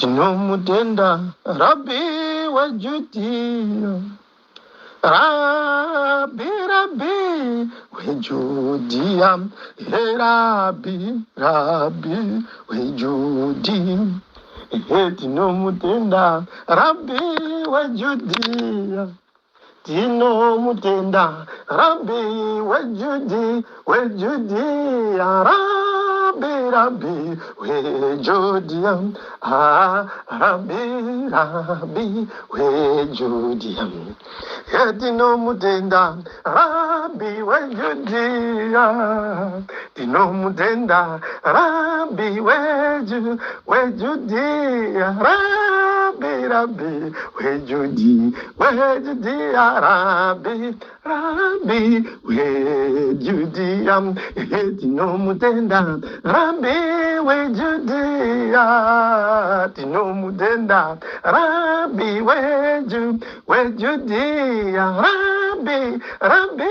tinomutenda Rabbi weJudea, Rabbi weJudea, Rabbi weJudea, tinomutenda Rabbi weJudea, tinomutenda Rabbi weJudea, Rabbi weJudea, Rabbi weJudea, tinomutenda Rabbi weJudea, tinomutenda Rabbi weJudea, Rabbi weJudea, Rabbi weJudea, tinomutenda Rabbi weJudea, tinomutenda Rabbi weJudea, Rabbi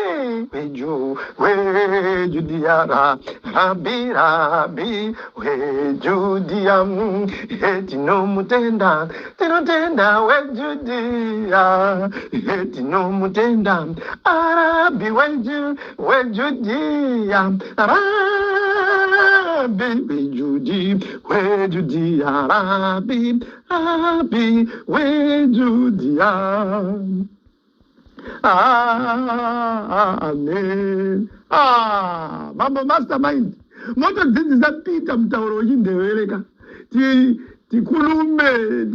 weJudea, Rabbi weJudea, tinomutenda weJudea, tinomutenda Rabbi weJudea, Rabbi weJudea, Rabbi weJudea. Amen. Mambo mastermind. Moto dzidziza Peter mtauro wechindevere tikulume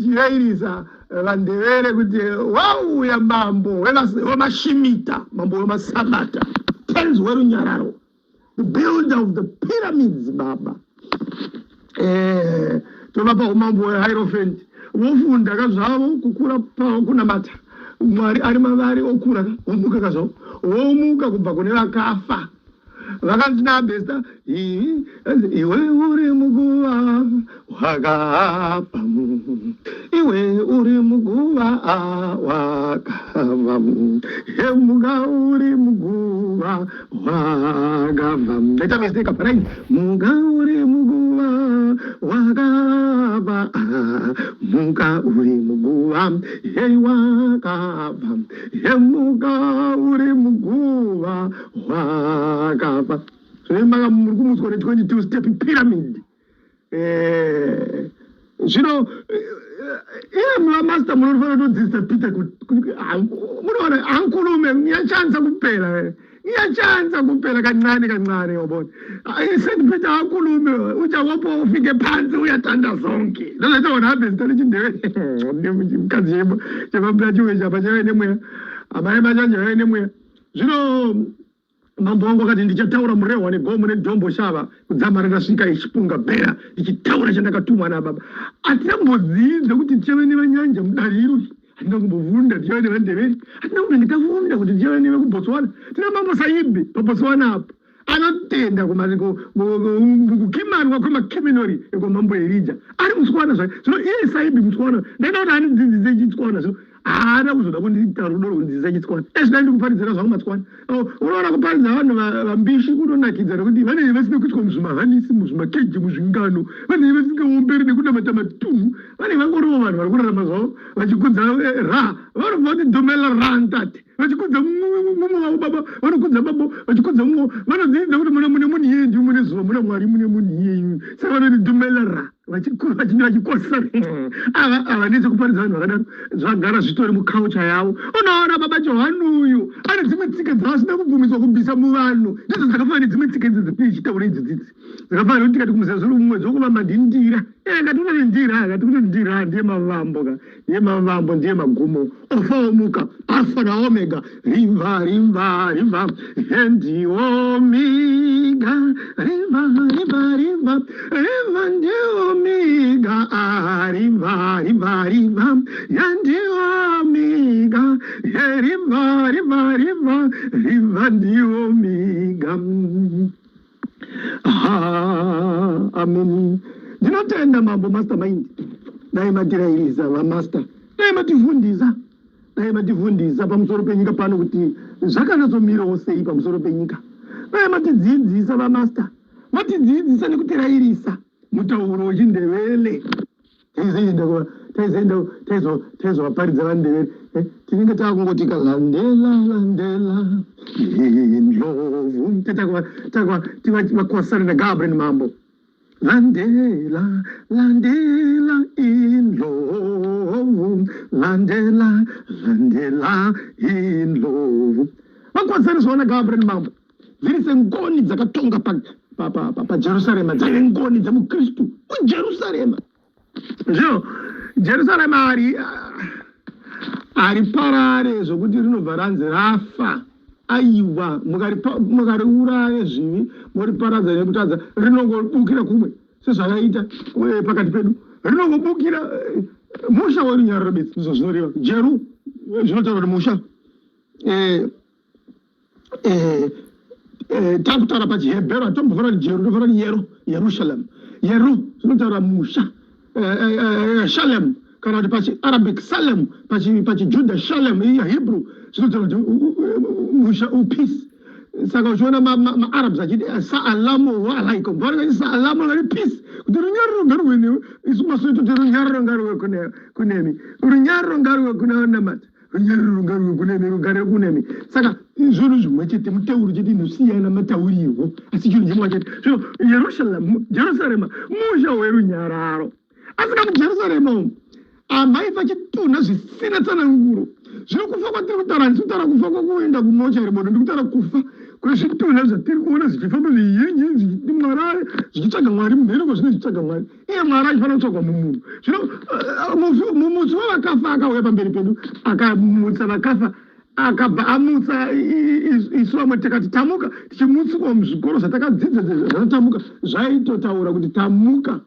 tirairisa vandevere kuti wauya mambo wemashimita, mambo wemasabata, tenzi werunyararo, the builder of the pyramids, baba. Tovapa umambo weHierophant vofunda kazvavo kukura kunamata Mwari ari mavari okura omuka kazvo omuka kubva kune vakafa vakanzi naBhesta, iwe uri muguva wakabva, iwe uri muguva wakabva, muka uri muguva wakabva. Ndaita mistake apa, right? Muka uri muguva wakabva, muka uri muguva wakabva, muka uri muguva wakabva. Remember, muri kumutswa 22 step pyramid. Zvino master munofanira kudzidzisa Peter munoona ankulume ngiyachanza kupera kancane yobona. Said Peter ankulume uchawapo ufike phansi uyatanda zonke. Ndozaita wona haBhesta lechindevere mukadzi chemablachiwe chapa chave nemweya amai machanja yave nemweya. Zvino mambo wangu akati ndichataura murewa negomo nedombo shava kudzamara ndasvika ichipunga bhera ichitaura chandakatumwa nababa. Hatina kumbodzidza kuti tichave nevanyanja mudare iruri, hatina kumbovunda tichave nevandeveri, hatina kunge tafunda kuti tichave nevekuBotswana. Tina mambo Saibi paBotswana apo anotenda kukimanwa kwemakeminori ekwamambo Elijah ari muSwana zvake. Zvino iye Saibi muSwana ndaida kuti anidzidzise chiTswana, zvino haana kuzoda kundiita rudo rwunzidzisa chiTswana. Ezvina ndikuparidzira zvangu maTswana. Unoona kuparidza vanhu vambishi kunonakidza nekuti vanenge vasina kuitwa muzvimahanisi, muzvimakeji, muzvingano, vanenge vasingaomberi nekunamata matunhu, vanenge vangorivo vanhu vari kurarama zvavo vachikudza Ra, vanobva kuti dhomela Ra ntate, vachikudza mumwe wavo baba, vanokudza babo, vachikudza mumwe, vanodzidza kuti mune munhu iyeye mune zuva, muna Mwari mune munhu iyeye, saka vanoti dhomela Ra vachikosa. Havanetsa kuparidza vanhu vakadaro, zvagara zvitori muculture yavo. Unoona baba Johani uyu ane dzimwe tsika dzaasina kubvumiswa kubvisa muvanhu, ndidzo dzakafanana nedzimwe tsika idzi dzechitaura idzidzidzi dzakafanana kuti tikati kumusazuro mumwe dzokuva madhindira ngati unoti ndira, ngati kuti ndira ndiye mavambo ndiye magumo, ofa omuka, alfa naomega, riva ndi omega, riva ndi omega, riva ndi omega, riva ndi omega. Amen. Ndinotenda mambo mastermind. Dai matirairiza vamaster. Dai matifundisa pamusoro penyika pano kuti zvakanatsomirawo sei pamusoro penyika. Dai matidzidzisa vamaster. Matidzidzisa nekutirairisa mutauro wechindevele. taizovaparidza vandeveri tinenge takungoti landela indlovu tivakwasarina gabriel mambo landela indlovu landela indlovu vakwasariswana gabriel mambo dziri sengoni dzakatonga pajerusarema dzaive ngoni dzemukristu mujerusarema zvino jerusarema ari parare zvokuti rinobva ranzi rafa aiwa mukariuraya zvivi muriparadza nekutadza rinongobukira kumwe sezvakaita pakati pedu rinongobukira musha werunyararo bedzi izvo zvinoreva jeru zvinotaura kuti musha takutaura pachihebheru hatombofanira kuti jeru tofanira kuti yerushalem yeru zvinotaura musha shalem kana kuti pachiarabic salem pachijudha shalem yahebrew zvinotaura kuti musha upeace saka uchiona maarabs achiti saalamu waalaikum vanongati saalamu ngati peace kuti runyararo ngaruwe isu masoito kuti runyararo ngaruwe kunemi runyararo ngaruwe kuna namata runyararo ngaruwe kunemi rugare kunemi saka zvinhu zvimwe chete mutauro chete inosiyana mataurirwo asi chinhu chimwe chete zvino jerusarema musha werunyararo asi kamujerusarema umu amai vachituna zvisina tsananguro zvino kufa kwatiri kutaura handisi kutaura kufa kwakuenda kumochari bodo ndikutaura kufa kwezvitunha zvatiri kuona zvichifamba zvizhinji zvichimwari zvichitsvaga mwari mumheneko zvine zvichitsvaga mwari iye mwari achifanira kutsvagwa mumunhu zvino mumutsi wevakafa akauya pamberi pedu akamutsa vakafa akabva amutsa isu vamwe tikati tamuka tichimutswa muzvikoro zvatakadzidza zvatamuka zvaitotaura kuti tamuka.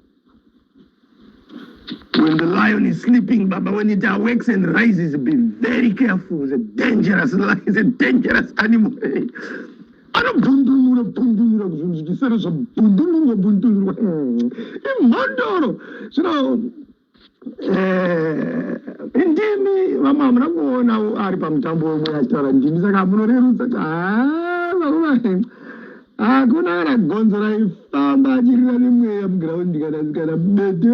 When the lion is sleeping, Baba, when it awakes and rises, be very careful. It's a dangerous lion. It's a dangerous animal. Anobundulura kuzvizvikisera zvabundulurwa imhondoro zvino indimi vama muna kuona ari pamutambo wemwe achitaura ndimi saka munorerutsa hakuna kana gonzo raifamba achirira nemweya mugiraundi kana beti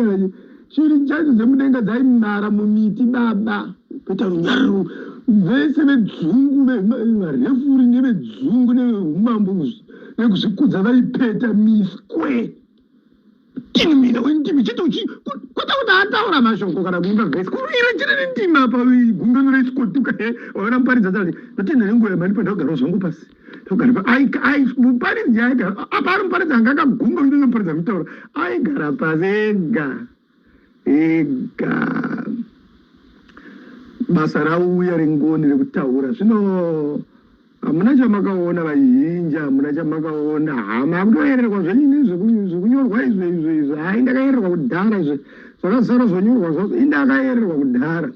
shiri chacho dzemudenga dzaimara mumiti baba kuita runyararo vese vedzungu varefuri nevedzungu neveumambo nekuzvikudza vaipeta miswe ini mina wendimi chete kwata kuti ataura mashoko kana kuimba vhesi kuruira chiri nendimi apa gungano reisikotuka waona muparidzi ati ndatenda nenguva yamani pandakagara zvangu pasi muparidzi aigara apa ari muparidzi anga akagumba kuti nomuparidzi amitaura aigara pasi ega basa rauya rengoni rekutaura zvino hamuna chamakaona vazhinji hamuna chamakaona hama kutoererwa zvenyini zvekunyorwa izvo hai ndakaererwa kudhara izvo zvakazara zvonyorwa zvazvo indakaererwa kudhara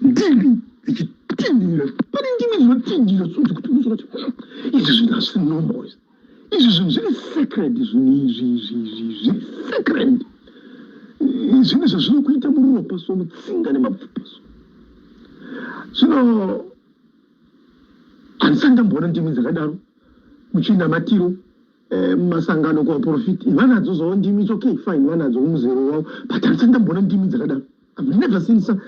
ndimi dzichitindira pane ndimi dzinotindira kuti uzoti izvi zvinhu hazvisi normal izvi zvinhu zviri sacred zvinhu izvi sacred zvinhu zvazvinokuita muropa so mutsinga nemapfupa so zvino handisati ndamboona ndimi dzakadaro muchinamatiro mumasangano kuvaprofiti vanadzo zvavo ndimi okay fine vanadzo kumuzero wavo but handisati ndamboona ndimi dzakadaro. I've never seen such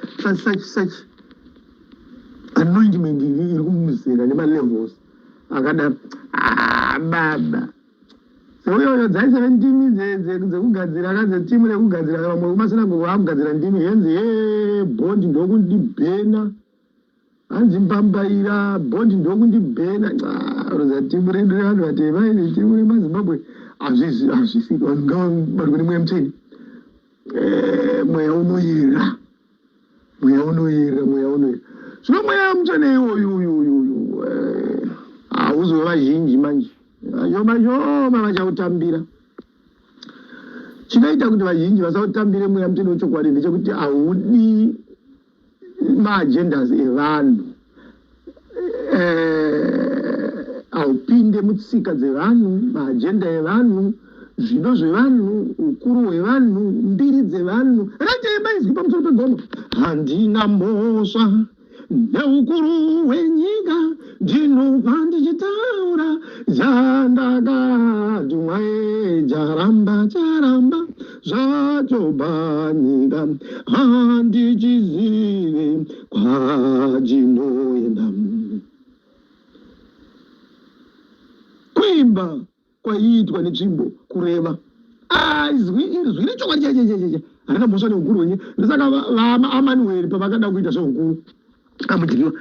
anointment iri kumuzera nemalevels akadaro baba soyoyo dzaisava ndimi dzekugadzira akaze timu rekugadzira vamwe kumasinagogo akugadzira ndimi henzi bondi ndokundibhena hanzi mbambaira bondi ndokundibhena roza timu redu revanhu vatema ine timu remazimbabwe hazvisi vangavarwe nemweya mutsveni mweya unoyera zvino mweya mutsvene iwoyu hauzove vazhinji manje shoma vachautambira chinoita kuti vazhinji vasautambire mweya mutsvene wechokwadi ndechekuti haudi maagendas evanhu haupinde mutsika dzevanhu maagenda evanhu zvido zvevanhu ukuru hwevanhu mbiri dzevanhu ratei maizwi pamusoro pegoma handina mhosva neukuru hwenyika ndinobva ndichitaura zvandakatumwaye charamba zvachoba nyika handichizive kwachinoenda. Kuimba kwaiitwa netsvimbo kureva zviri chokwadi chechecheche harina mboswa neukuru hwenyika. Ndosaka vaamanueri pavakada kuita zveukuru amudyiwa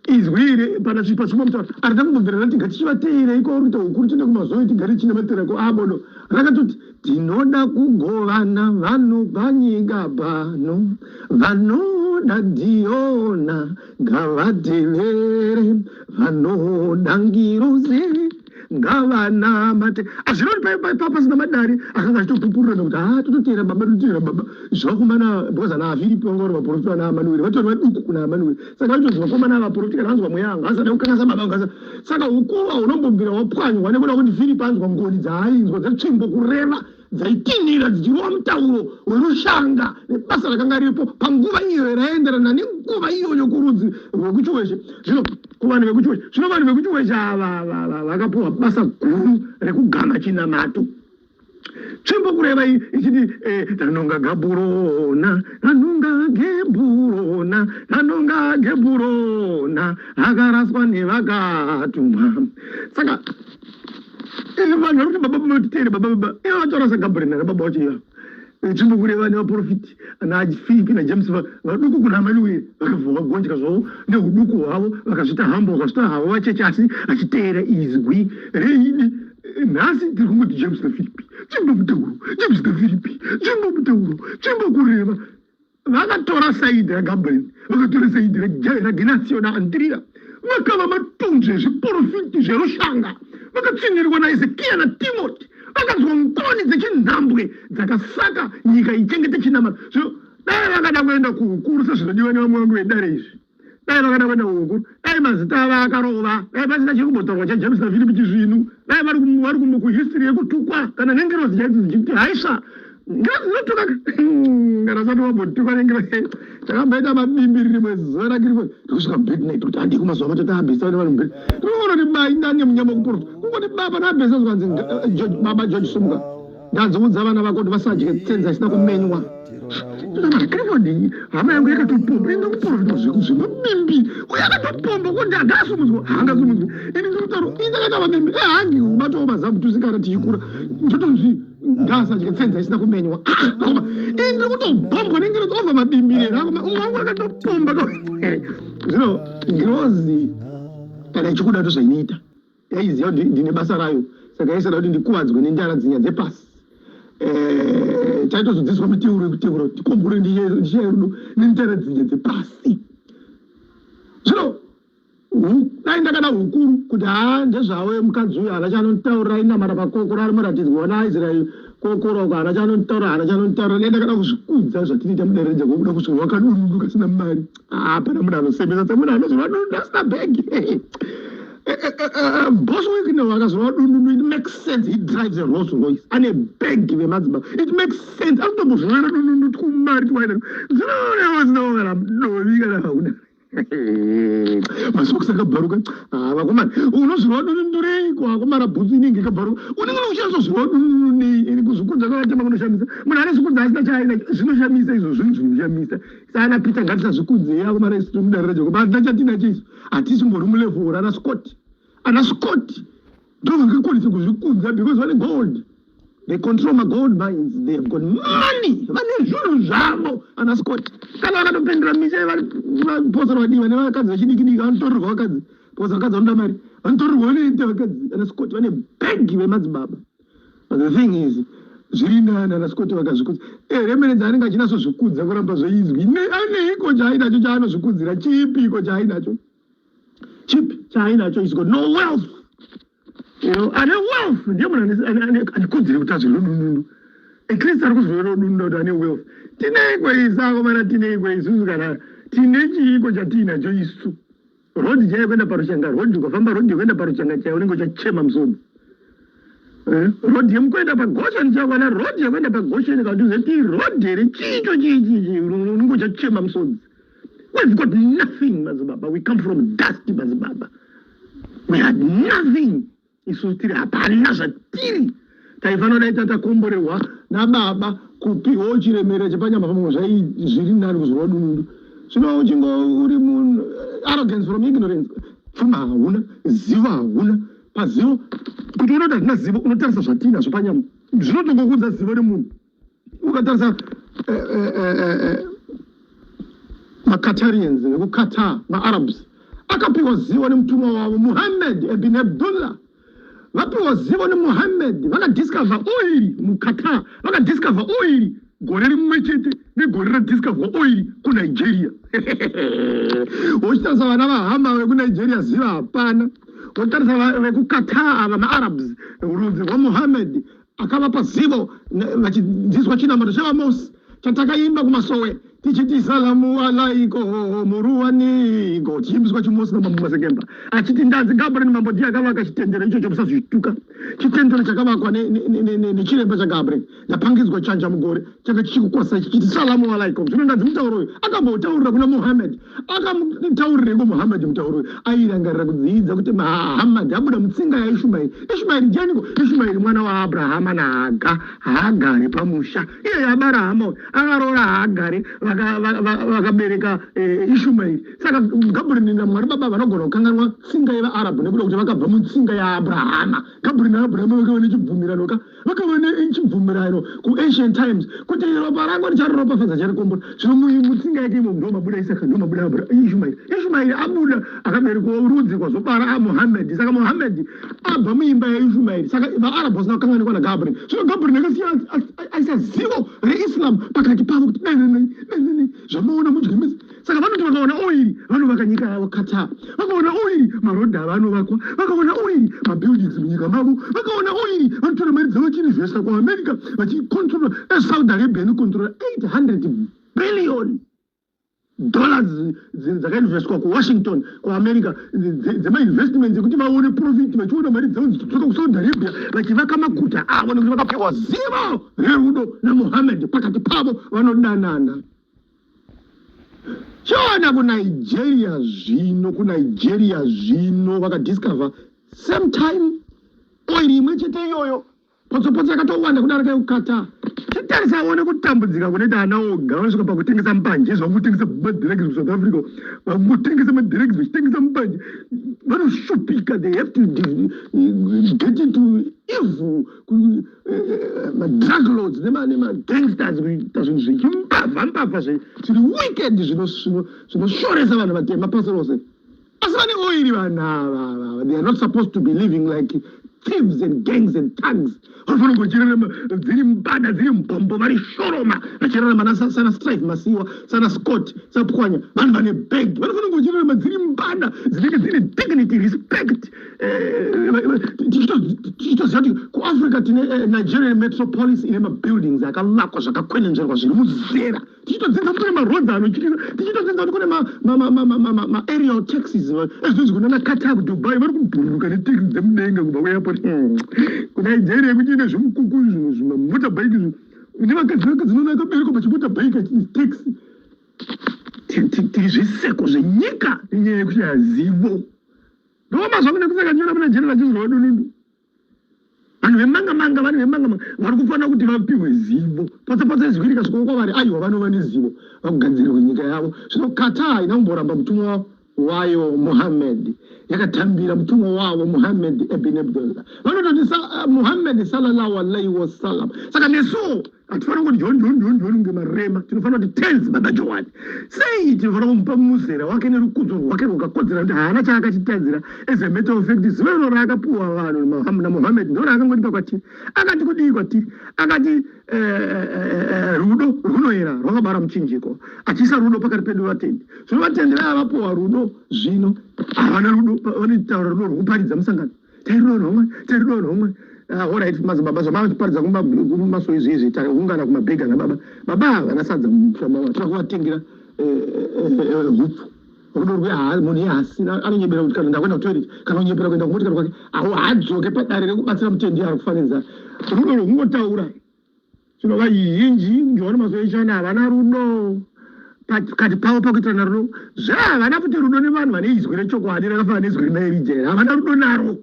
izwire panasvipa zvimwe mutaura harina kumbobvira rati ngatichivateera iko ruita ukuru tiende kumazoi tigare chinematera ko abodo rakatoti tinoda kugovana vanhu panyika pano vanoda dhiona ngavatevere vanoda ngirose ngavanamate azvinoti pasina madare akanga achitopupurira nekuti tototeera baba zvakomana because ana afiripi vanga vari vaprofita vana amanueri vatori vaduku kuna amanueri saka vachonzi vakomana avaprofita kana anzwa mweya anga asada kukangasa baba anga saka ukuru haunombobvira wapwanywa nekuda kuti firipi anzwa ngoni dzaainzwa dzetsvimbo kureva dzaitinhira dzichirova mutauro werushanga nebasa rakanga riripo panguva iyo raenderana nenguva iyoyo kurudzi rwekuchiweshe. Zvino kuvanhu vekuchiweshe zvino vanhu vekuchiweshe ava vakapiwa basa guru rekugama chinamato tsvimbo kureva ichiti tanonga gebhurona akaraswa nevakatumwa. Saka vanhu vari kuti baba matiteere baba ivatorasa gabhurena nababa wacho iva tsvimbo kureva nevaprofiti anafilipi najames vaduku kuna amanueri vakabva vagonjeka zvavo neuduku hwavo vakazvita hambo vakazvita havo vacheche asi achiteera izwi reidi. Nhasi tiri kungoti james nafilipi tsvimbo mutauro james nafilipi tsvimbo mutauro tsvimbo kureva vakatora saidhi ragabhureni vakatora saidhi ragenatsio naandria vakava matunzve zviprofiti zverushanga vakatsinirwa naezekiya natimoti vakadzwa ngoni dzechinhambwe dzakasaka nyika ichengete chinamato. Zvino dai vakada kuenda kuukuru sezvinodiwa nevamwe vangu vedare izvi dai vakada kuenda kuukuru dai mazita ava akarova dai pasina chirikubotaurwa chajames nafilipi chizvinu dai vari kuhistory yekutukwa kana nengerozi chaidzo dzichiti haisva ngazinotuka kana sati wambotukwa nengerozi takamboita mabimbiri rimwe zuva rakiripo ndikusvika mubednight kuti handii kumazuva macho taabhesa nevanhu mubedi tinoona kuti baindani munyama kuprofita kungoti baba naabhesa zvanzi baba george sumuka ndanzoudza vana vako kuti vasadye tsenza isina kumenywa kriodii hama yangu yakatopomba enda kuprofita zvemabimbi uye akatopomba kuti hagasumudzwa haangasumudzwi ini ndikutaura indakaita mabimbi ehangi ubatawo mazamu tusikara tichikura ndotonzvi ngasadye tsenza isina kumenywa ini ndiri kutobhombwa nengerozi obva mabimbirera umwe wangu akatopomba zvino ngirozi kana ichikuda to zvainoita yaiziva ndine basa rayo saka yaisada kuti ndikuwadzwe nendara dzinya dzepasi taitozodzidziswa miteuro tikombure ndichaerudo nendara dzinya dzepasi. Zvino dai ndakada ukuru kuti ndezvavo mukadzi uyu hana chanontaurira inamara pakokoro ari muratidzwa wana aisraeri kokoro uko hana chanontaurira dai ndakada kuzvikudza zvatinoita muderedza kokuda kusvika wakadurundu kasina mari hapana munhu anosembesa semunhu anozorwa dundu asina bhegi boss week no akazorwa dundu. It makes sense. He drives a Rolls Royce and a bag vemadzibaba. It makes sense. Akutobozvana dundu kumari twaina zvinoona masiku sakabharuka vakomana unozvirwa dundu reiko akomana bhutsu inenge ikabharuka unenge uchazozvirwa dundu nei kuzvikudza kwakatema kunoshamisa munhu ane zvikudza asina chaina zvinoshamisa izvo zvinhu zvinoshamisa sana peter ngatisazvikudzei akomana isu tomudarira kuba hatina chatinacho isu hatisimbori mulevhoro ana scott ndo vakakwanisa kuzvikudza because vane gold. They control my gold mines. They have got money. Vane zvinhu zvavo ana scott kana vakatopendera misha vaposera vadiwa nevakadzi vachidikidiki vanotorerwa vakadzi because vakadzi vanoda mari vanotorerwa neite vakadzi ana scott vane bhegi vemadzibaba. But the thing is zviri nani ana scott vakazvikudza remenedza anenge achinasozvikudza kuramba zveizwi aneiko chaainacho chaanozvikudzira chipiko chaainacho China is got no wealth. You know, and wealth. And kudziri kuti azvirudundu. Ekristu ari kuzvirudundu kuti ane wealth. Tineiko isako mana tineiko isusu kana tine chiiko chatinacho isu. Rodhi chaikwenda parushanga, rodhi ukafamba rodhi yokwenda parushanga chaiyo unenge uchachema musodzi. Rodhi yemukuenda paGosheni chakwana rodhi yokwenda paGosheni kana kuti rodhi here chicho chichi unenge uchachema musodzi. We've got nothing, Mazibaba. We come from dusty, Mazibaba. We had nothing. Isutiri hapana zvatiri. Taifana daita komborewa na baba kupi ochire mere chapanya mafamu zvai zviri nani kuzwa dunundu. Zvino uchingo uri mun arrogance from ignorance. Fuma hauna, ziva hauna. Pazivo kuti unoda zvina zivo unotarisa zvatina zvapanyama. Zvinotongokudza zivo remunhu. Ukatarisa Qatarians, Qatar, Arabs. Akapiwa zivo nemutumwa wavo Muhammad ibn Abdullah. Vapiwa zivo neMuhammad. Vakadiscover oil muQatar. Vakadiscover oil. Gore rimwe chete negore radiscover oil kuNigeria. Wochitarisa vana vahamba vekuNigeria ziva hapana. Wochitarisa vekuQatar vamaArabs rudzi rwaMuhammad akavapa zivo vachidzidziswa chinamata chavaMose chatakaimba kumasowe tichiti salamu alaiko muruwaniko tichiimbiswa chimose namamumasekemba achiti ndanzi Gabriel mambo ndiye akavaka chitendero ichocho musazvituka chitendero chakavakwa nechiremba chaGabriel yapangidzwa chanja mugore changa chichikukwasa chichiti salamu alaiko zvino ndanzi mutauro uyu akambotaurira kuna Muhammad akamutaurira Muhammad mutauro uyu airangarira kudzidza kuti Muhammad abuda mutsinga yaIshumaeri. Ishumaeri ndianiko? Ishumaeri mwana waAbrahama naHagari pamusha iye yabara Hama akarora Hagari vakabereka Ishumaeri. Saka Gabriel naMwari baba vanogona kukanganwa tsinga yevaArabhu nekuda kuti vakabva mutsinga yaAbrahama. Gabriel naAbrahama vakava nechibvumirano vakava nechibvumirano kuancient times kuti ropa rangu richaropafadza charikombo. Zvino mutsinga yake imo ndo mabuda Isaka ndo mabuda Ishumaeri. Ishumaeri abuda akaberekwa rudzi kwazopara Muhammad. Saka Muhammad abva muimba yaIshumaeri. Saka vaArabhu vasina kukanganikwa naGabriel. Zvino Gabriel nakasiya aisa zivo reIslam pakati pavo kuti zvamaona mujemezi. Saka vanoti vakaona oil vanovaka nyika yavo Qatar. Vakaona oil marodha vanovakwa. Vakaona oil mabuildings munyika mavo. Vakaona oil vanotora mari dzavo vachinivhesta kuAmerica vachicontrola Saudi Arabia inocontrola $800 billion dzakainvestwa kuWashington kuAmerica dzemainvestments ekuti vaone profit vachiona mari dzavo dzichidzoka kuSaudi Arabia vachivaka maguta avo nekuti vakapiwa zivo rerudo naMuhammad pakati pavo vanodanana. Chona kuNigeria zvino vakadiscover same time oil imwe chete iyoyo potsopotso yakatowanda kudarika yeQatar. Chitarisa aone kutambudzika kunoita ana oga vanosvika pakutengesa mbanje zvavakutengesa madrugs muSouth Africa vakutengesa madrugs vachitengesa mbanje vanoshupika. They have to get into evil madrug lords nemagangsters kuita zvinhu zvechimbavha zviri wicked zvinoshoresa vanhu vatema pasi rose. Asi vane oiri vanhu ava. They are not supposed to be living like thieves and gangs and thugs. Vanofana kungochererama dziri mbada dziri mbombo vari shoroma vachirarama sana Strife Masiwa sana Scott sapwanya vanhu vane bag vanofana kungochererama dziri mbada dzinenge dzine dignity respect. Tichitoziva kuti kuAfrica tine Nigerian metropolis ine mabuildings akalakwa zvakakwenenzverwa zviri muzera. Tichitodzinza kune marodha anochitika. Tichitodzinza kuti kune ma-aerial taxis ezvinonzi kunana Qatar kuDubai vari kubhururuka netaxi dzemudenga kubva kuairport. KuNigeria kuchiine zvimukuku zvimamotorbike nevakadzi vanoona akaberekwa pachimotorbike taxi. Tiri zviseko zvenyika nenyaya yekushaya zivo. Ndomazvangu nekusaka nyora muNigeria vachizorwa dunundu. Vanhu vemanga-manga vari kufanira kuti vapiwe zivo. Potsopotso ezviri kasvika kwavari aiwa vanova nezivo vakugadzirirwa nyika yavo. Zvino Qatar inamboramba mutumwa wayo Muhammad yakatambira mutumwa wavo Muhammad ibn Abdullah. Vanototi Muhammad sallallahu alaihi wasallam. Saka nesuwo hatifanira kuti John ngemarema. Tinofanira kuti tenzi baba John. Sei tinofanira kumupa muzera wake nerukudzo rwake rwakakodzera kuti haana chaakachitadzira. As a matter of fact zivero raakapiwa vanhu naMuhammad ndo raakangoripa kwatiri. Akati kudii kwatiri? Akati rudo runoera rwakabara muchinjiko. Achiisa rudo pakati pedu vatendi. Zvino vatendi vaya vapiwa rudo zvino havana rudo vanotaura rudo rwokuparidza musangano. Tairudo nomwe. Alright mazibaba zvamaparidza kumaso izvezvi taungana kumabhega nababa. Baba vanasadza mufama watu vakuvatengera hupfu. Rudo munhu yasina anonyebera kuti kana ndakwenda kutoilet kana unyebera kuenda kumotikari kwake hadzoke padare rekubatsira mutendi ari kufaniriza. Rudo rwungotaura. Zvino vazhinji njoona mazuva echana havana rudo. pakati pavo pakuitirana rudo zvavana kuti rudo nevanhu vane izwi rechokwadi rakafanana nezwi renairija havana rudo naro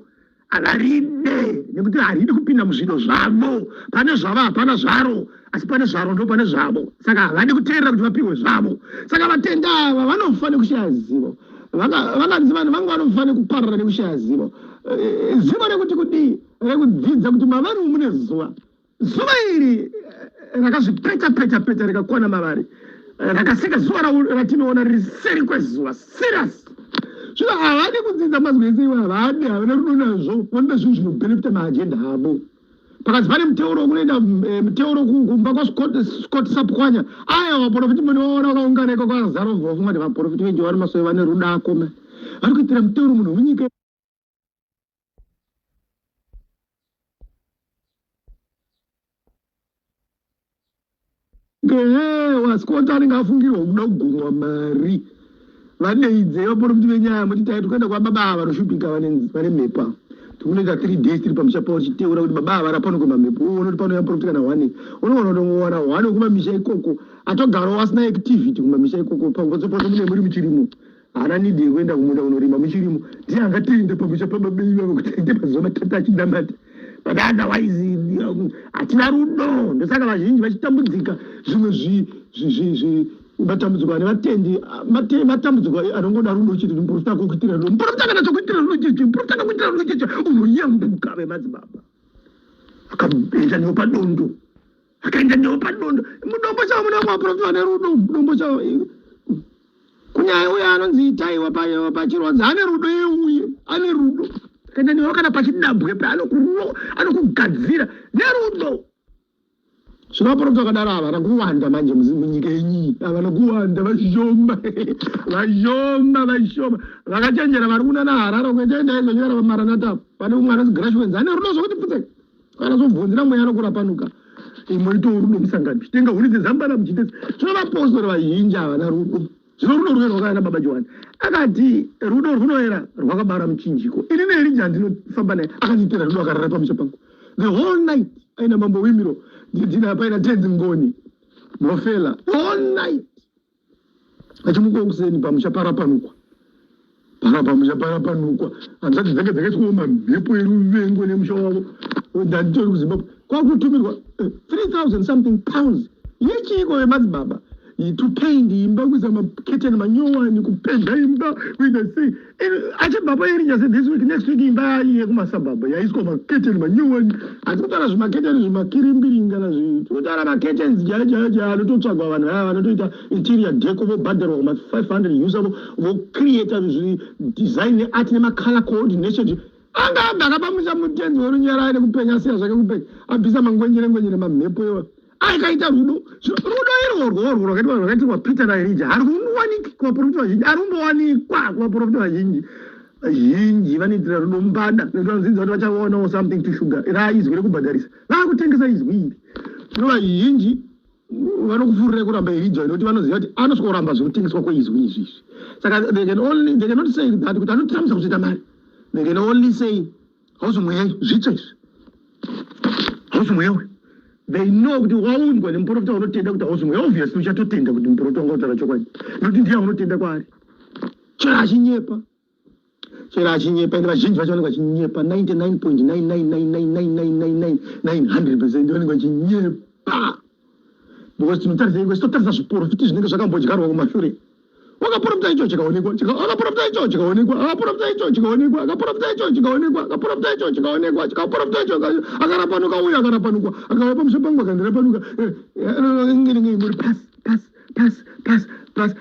havaride nekuti haridi kupinda muzvinhu zvavo pane zvavo hapana zvaro asi pane zvaro ndo pane zvavo saka havadi kuteerera kuti vapiwe zvavo saka vatenda ava vanofanira kushaya zivo vanganzi vanhu vangu vanofanira kuparara nekushaya zivo zivo rekuti kudii rekudzidza kuti mavari mune zuva iri rakazvipeta rikakwana mavari rakasika zuva ratinoona riri seri kwezuva serious zvino havadi kudzidza mazwi ese iwo havadi havana rudo nazvo vanoda zvinhu zvinobhenefita maajenda avo pakati pane muteuro kunoenda muteuro kumba kwascott sapwanya aya vaprofiti munoona vakaungana iko kwazara ubva vafungati vaprofiti vejehovha masoi vane rudo akoma vari kuitira muteuro munhu wenyika Scott anenge afungirwa kuda kugumwa mari vadeidze vaprofiti venyaya muti tai tukaenda kwababa ava vanosvupika vane mhepa tikunoita 3 days tiri pamusha pavo tichiteura kuti baba ava rapano kwemamhepo uona kuti panouya muprofiti kana 1 unowana unowana 1 kumamisha ikoko atogarawo asina activity kumamisha ikoko paposeposo mune muri muchirimo haana nidi yekuenda kumunda unorima muchirimo ndiye angatinde pamusha pababei vavo kuti aite mazuva matatu achidamata but otherwise hatina rudo ndosaka vazhinji vachitambudzika zvimwe matambudziko ane vatendi matambudziko anongoda rudo chete muprofita akukuitira rudo muprofita akanachokuitira rudo cheche muprofita akakuitira rudo cheche unoyambuka vemadzibaba akaenda newo padondo mudombo chavo muna maprofita ane rudo mudombo chavo kunyaya uya anonzi itaiwa pachirodza ane rudo yeuye ane rudo akaenda newo kana pachidabwe anokugadzira nerudo zvino vaprofita vakadaro ava havana kuwanda manje munyika yenyii havana kuwanda vashoma vakachenjera vari kuna naharara kuendaenda izonyora vamaranata pane umwe anonzi grashwens ane rudo zvokuti putseka kana zobvunzira mweya anokurapanuka moitawo rudo musangano chitenga huni dzezambara muchitesa zvino vapostori vazhinji havana rudo zvino rudo rwuye rwakaenda baba johani akati rudo rwunoera rwakabara muchinjiko ini neerija ndinofamba naye akanditera rudo akarara pamusha pangu the whole night aina mambo wimiro ndina paina tenzi ngoni mofela all night achimuka kuseni pamusha parapanukwa handisati dzanga chikuoma mhepo yeruvengo nemusha wavo ndanditori kuzimbabwe kwakutumirwa 3000 something pounds yechiko yemadzibaba to paint imba kuisa maketeni manyowani kupenda imba kuita sei achibaba erija said this week next week imba yekumasababa yaiswa maketeni manyowani asi kutaura zvimaketeni zvimakirimbiringana tikutaura maketens jaya anototsvagwa vanhu vaya vanotoita interior deco vobhadharwa kuma 500 use avo vocreata design neart nemakala coordination anga akapamusa mutenzi werunyara aine kupenya siya zvake kupenya abvisa mangwenjere mamhepo iwa akaita rudo irworwo rwakaitirwa peter nairija hari kuwanikwa kuvaprofita vazhinji hari kumbowanikwa kuvaprofita vazhinji vanoitira rudo mbada nekuti vanozvidza kuti vachaonawo something to sugar raizwi rekubhadharisa vakutengesa izwi iri zvino vazhinji vanokufurira kuramba irija nekuti vanoziva kuti anosvika kuramba zvekutengeswa kweizwi izvizvi saka they cannot say that kuti anotiramisa kuzoita mari they can only say hauzi mweya zvitsva izvi hauzi mweya they know kuti waunzwa nemuprofita unotenda kuti hauzi mweya obviously uchatotenda kuti muprofita wanga utaura chokwadi nokuti ndiye unotenda kwaari chero achinyepa ende vazhinji vacho vanenge vachinyepa 99.9999999% vanenge vachinyepa because tinotarisa zviprofiti zvinenge zvakambodyarwa kumashure wakaprofita icho chikaonekwa akaprofita icho chikaonekwa akarapanuka uye akarapanukwa akauya pamusha pangu akandirapanuka muri pass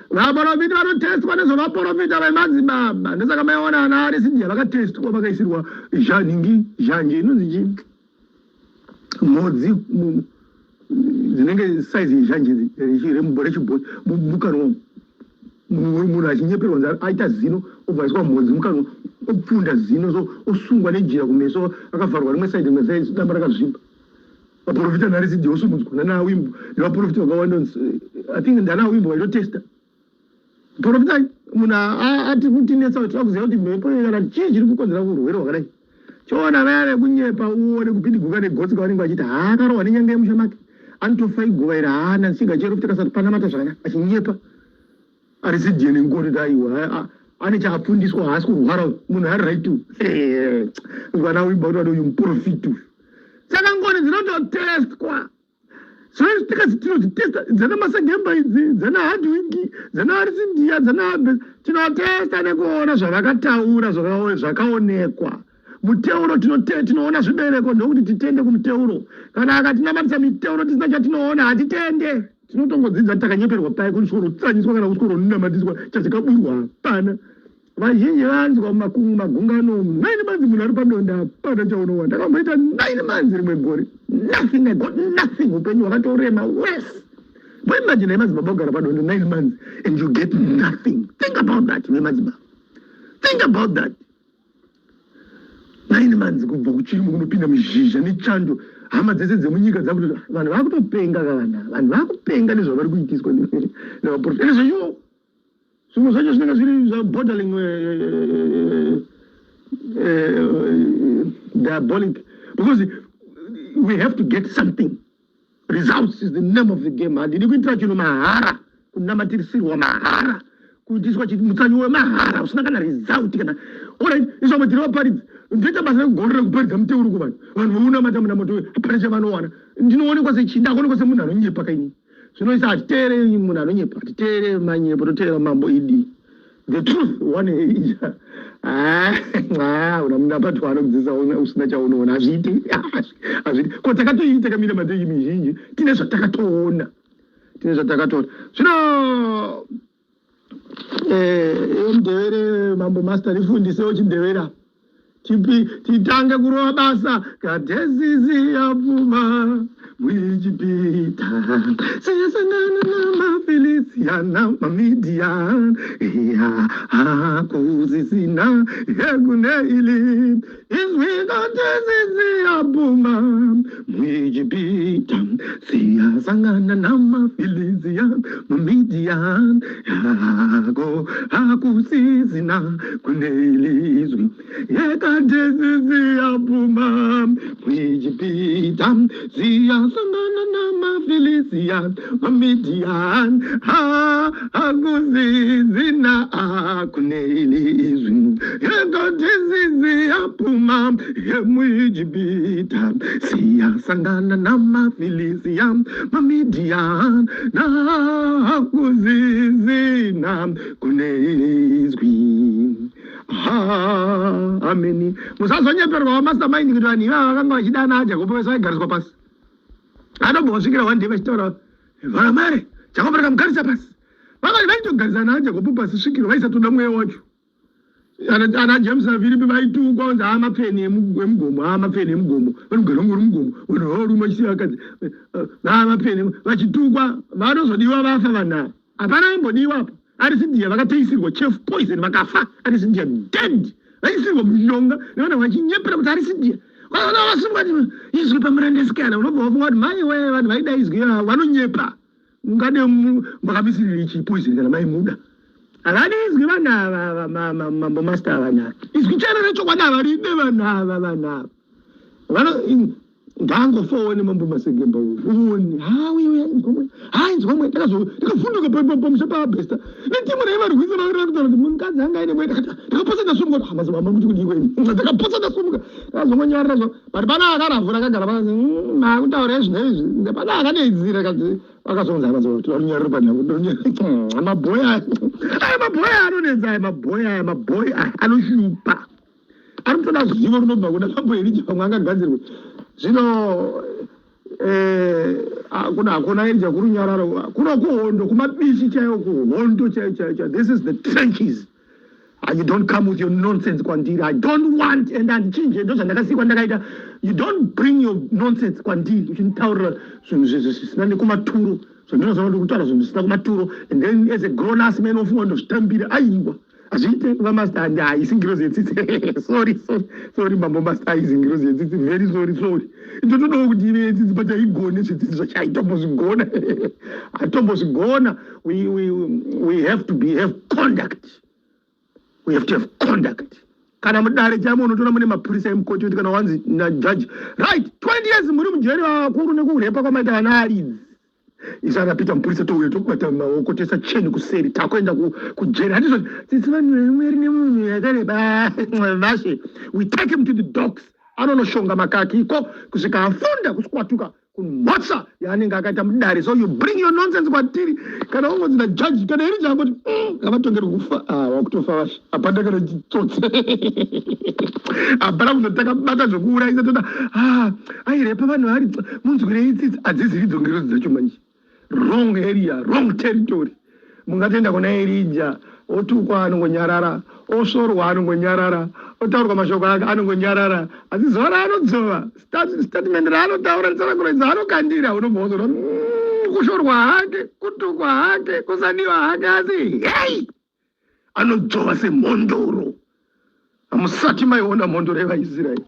vaprofiti vanotestwa nezvovaprofita vemadzibaba ndosaka maiona ana arisidia vakatestwa vakaisirwa zhanje inonzi chii mhodzi dzinenge saizi yezhanje rechibhoi mukanwa munhu achinyeperwa aita zino obvaiswa mhodzi mukanwa opfunda zino so osungwa nejira kumeso akavharwa rimwe saidi rimwe saidi damba rakazvimba vaprofita narisidi osumudzwa nanawimbo nevaprofita vakawanda I think ndanawimbo vaitotesta profita munhu ati kutinetsa kuti tirakuziva kuti mhepo kana chii chiri kukonzera urwere hwakadai choona vaya vekunyepa uone kupindigwa negotsi kavanenge vachiti akarohwa nenyanga yemusha make anotofa igova iri haana nsinga chero kuti kasati panamata zvakanaka achinyepa arisidhiye nengoni daiwa ane chakafundiswa haasi kurwara munhu ari right vana uibauta uyu muprofiti saka ngoni dzinototestwa zvinotika tinozitesta dzana masagemba idzi dzana hardwiki dzana arisindiya dzana abes tinotesta nekuona zvavakataura zvakaonekwa muteuro tinoona zvibereko ndokuti titende kumuteuro kana akatinamatisa miteuro tisina chatinoona hatitende tinotongodzidza takanyeperwa pai kusworo tsanyiswa kana kusworo nunamatiswa chazvikaburwa hapana vazhinji vanzwa magungano 9 manzi munhu ari padonda hapana chaunowa ndakamboita 9 manzi rimwe gore nothing I got nothing upenyu hwakatorema wese imagine madzibaba kugara padonda 9 months and you get nothing. Think about that madzibaba, think about that. 9 months kubva kuchirimo kunopinda muzhizha nechando hama dzese dzemunyika dzakuti vanhu vakutopenga vanhu vakupenga nezvavari kuitiswa nevaprofita nezvecho zvimwe zvacho zvinenge zviri zvaborderline diabolic because we have to get something. Results is the name of the game. Handidi kuitira chinhu mahara kunamatirisirwa mahara kuitiswa mutsanyi wemahara usina kana result kana alright izvamwe tiri vaparidzi ndoita basa rekugorera kuparidza muteuro kuvanhu vanhu vounamata munamoto hapana chavanowana ndinoonekwa sechinda akuonekwa semunhu anonyepa kaini zvinoisa hatiteere munhu anonyepa hatiteere manyepo toteera mambo idi the truth one age una munapato anokudzidzisa usina chaunoona hazviiti ko takatoita kamira matei mizhinji tine zvatakatoona zvino mudevere mambo master rifundisewo chindevera titange kurova basa kadhesizi yapfuma wichipita siyasangana namafilisiana mamidian hakuzisina yekune ili izwi kadhesizi yapfuma wichipita siyasangana namafilisian mamidian hakusisina kune ili izwi kadhesizi yapfuma wichipita siyasangana namafilisian mamidian hakuzizina kune ilizwi kadhesizi yapfuma yemwijipita siyasangana namafilisian mamidian hakuzizina kune ilizwi ameni musazonyeperwa wamastermind kuti vanhu ivava vakanga vachidana ajakobo vese vaigariswa pasi anombosvikira one day vachitaura varamare jakobo rakamugarisa pasi vakati vaitogarisana ajakobo pasi svikiro vaisatoda mweya wacho ana james navhiripi vaitukwa kunzi amapfeni emugomo amapfeni emugomo vanogara ngori mugomo vanhu varume vachisiya vakadzi amapfeni vachitukwa vanozodiwa vafa vanhu hapana aimbodiwapo arisindiya vakateisirwa chef poison vakafa arisindiya dead vaisirwa mushonga nevana vachinyepera kuti arisindiya vasunga izwi pamurandesikana unobva wafunga kuti mai we vanhu vaida izwi vanonyepa ungade makamisirira ichi poison kana maimuda havadi izwi vanhu ava mambo master vanhu izwi chana nechokwadi havaride vanhu ava ndangofoone mambo masegemba uone inzwamwe ndakavhunduka pamusha paabhesta netimu raivarwisa vakurakutaura kuti munhukadzi anga aine mwe ndakaposa ndasumuka mazivama kuti kudikweni ndakaposa ndasumuka ndakazongonyarira zvo but pana akaravhura akagara pasi makutaura izvinezvi pana akadaidzira kati vakazonza mazotinyarira panhako mabhoya anonetsa mabhoya anoshupa ari kutoda zivo rinobva kuna mambo eriji pamwe angagadzirwe zvino hakuna erija kurunyararo kuna kuhondo kumabishi chaiwo kuhondo chaiwo this is the trenches. You don't come with your nonsense kwandiri. I don't want and andichinje ndo zvandakasikwa ndakaita. You don't bring your nonsense kwandiri uchintaurira zvinhu zvisina nekumaturo zvandinozoona kutaura zvinhu zvisina kumaturo and then as a grown ass man ofunga ndozvitambira aiwa azviite vamaster and aisingirozi yetsitsi sorry mambo master aisingirozi yetsitsi very sorry ndotodawo kuti ive yetsitsi but aigone zvitsitsi zvacho aitombozvigona we have to have conduct. We have to have conduct. Kana mudare chamo unotora mune mapurisa emukoti kuti kana wanzi na judge right 20 years muri mujeri wakuru nekurepa kwamaita vana aridzi isu akapita mupurisa touya tokubata maoko toisa cheni kuseri takuenda kujeri handizvo tsitsi vanhu vemweri nemunhu yakareba vashe we take him to the docks anonoshonga makaki iko kusvika afunda kuskwatuka kumhotsa yaanenge akaita mudare. So you bring your nonsense kwatiri kana ungonzi najaji kana iri changoti ngavatongerwe kufa wakutofa vashe apanda kana chitsotse hapana kuzotaka kubata zvokuurayisa toda airepa vanhu vari munzwirei tsitsi hadzizivi dzongerero dzacho manje. Wrong area, wrong territory. Mungatoenda kuna Elijah otukwa anongonyarara osorwa anongonyarara otaurwa mashoko ake anongonyarara asi zuva raanodzova statement raanotaura risarakurodza anokandira unobvauzora kushorwa hake kutukwa hake kusadiwa hake asi hei anodzova semhondoro hamusati maiona mhondoro yevaisraeri.